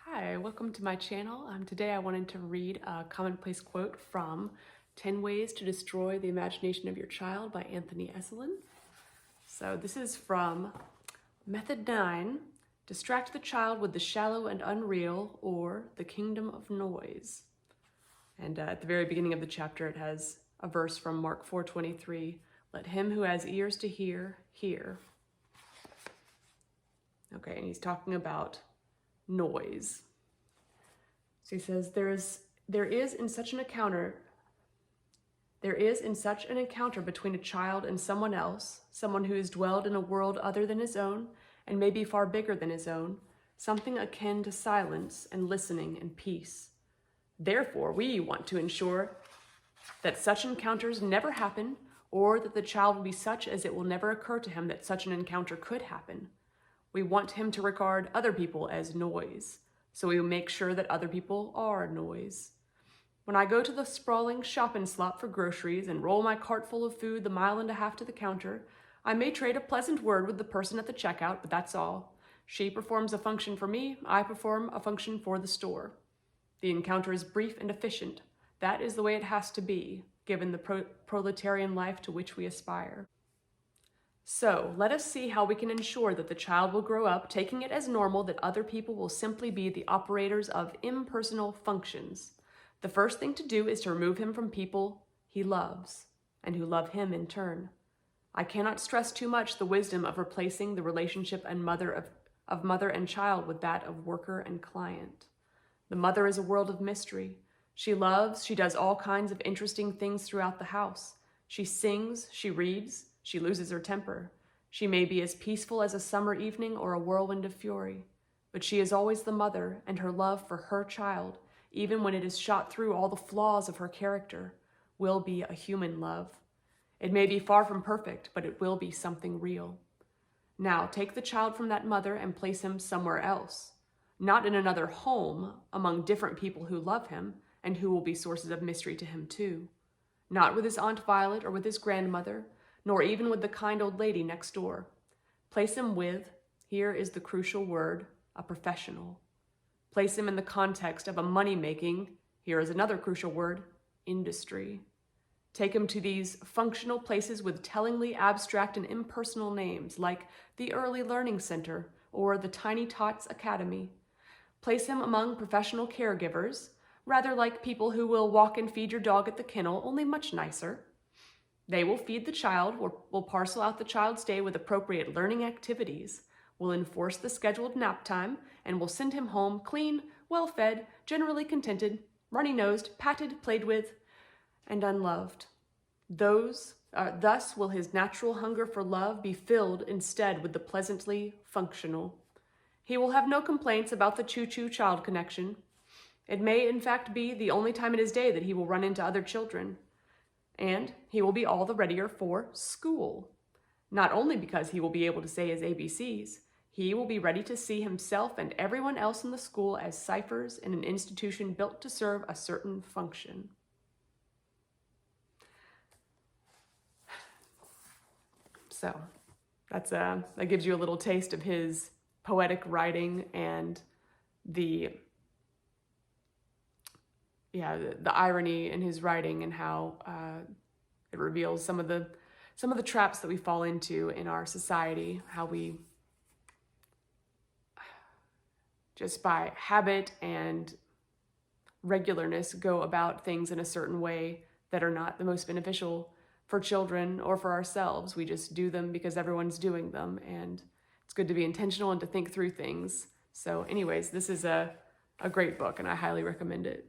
Hi, welcome to my channel. Today I wanted to read a commonplace quote from 10 Ways to Destroy the Imagination of Your Child by Anthony Esolen. So this is from Method 9, Distract the Child with the Shallow and Unreal, or The Kingdom of Noise. And at the very beginning of the chapter it has a verse from Mark 4:23, let him who has ears to hear, hear. Okay, and he's talking about noise. So he says, there is in such an encounter between a child and someone else, someone who has dwelled in a world other than his own and maybe far bigger than his own, something akin to silence and listening and peace. Therefore, we want to ensure that such encounters never happen, or that the child will be such as it will never occur to him that such an encounter could happen. We want him to regard other people as noise, so we will make sure that other people are noise. When I go to the sprawling shopping slot for groceries and roll my cart full of food the mile and a half to the counter, I may trade a pleasant word with the person at the checkout, but that's all. She performs a function for me, I perform a function for the store. The encounter is brief and efficient. That is the way it has to be, given the proletarian life to which we aspire. So, let us see how we can ensure that the child will grow up taking it as normal that other people will simply be the operators of impersonal functions. The first thing to do is to remove him from people he loves, and who love him in turn. I cannot stress too much the wisdom of replacing the relationship of mother and child with that of worker and client. The mother is a world of mystery. She loves, she does all kinds of interesting things throughout the house. She sings, she reads, she loses her temper. She may be as peaceful as a summer evening or a whirlwind of fury, but she is always the mother, and her love for her child, even when it is shot through all the flaws of her character, will be a human love. It may be far from perfect, but it will be something real. Now, take the child from that mother and place him somewhere else, not in another home among different people who love him and who will be sources of mystery to him too. Not with his Aunt Violet or with his grandmother, nor even with the kind old lady next door. Place him with, here is the crucial word, a professional. Place him in the context of a money-making, here is another crucial word, industry. Take him to these functional places with tellingly abstract and impersonal names, like the Early Learning Center or the Tiny Tots Academy. Place him among professional caregivers, rather like people who will walk and feed your dog at the kennel, only much nicer. They will feed the child, will parcel out the child's day with appropriate learning activities, will enforce the scheduled nap time, and will send him home clean, well-fed, generally contented, runny-nosed, patted, played with, and unloved. Thus will his natural hunger for love be filled instead with the pleasantly functional. He will have no complaints about the choo-choo child connection. It may, in fact, be the only time in his day that he will run into other children. And he will be all the readier for school. Not only because he will be able to say his ABCs, he will be ready to see himself and everyone else in the school as ciphers in an institution built to serve a certain function. So that gives you a little taste of his poetic writing and the irony in his writing, and how it reveals some of the traps that we fall into in our society, how we just by habit and regularness go about things in a certain way that are not the most beneficial for children or for ourselves. We just do them because everyone's doing them, and it's good to be intentional and to think through things. So anyways, this is a great book, and I highly recommend it.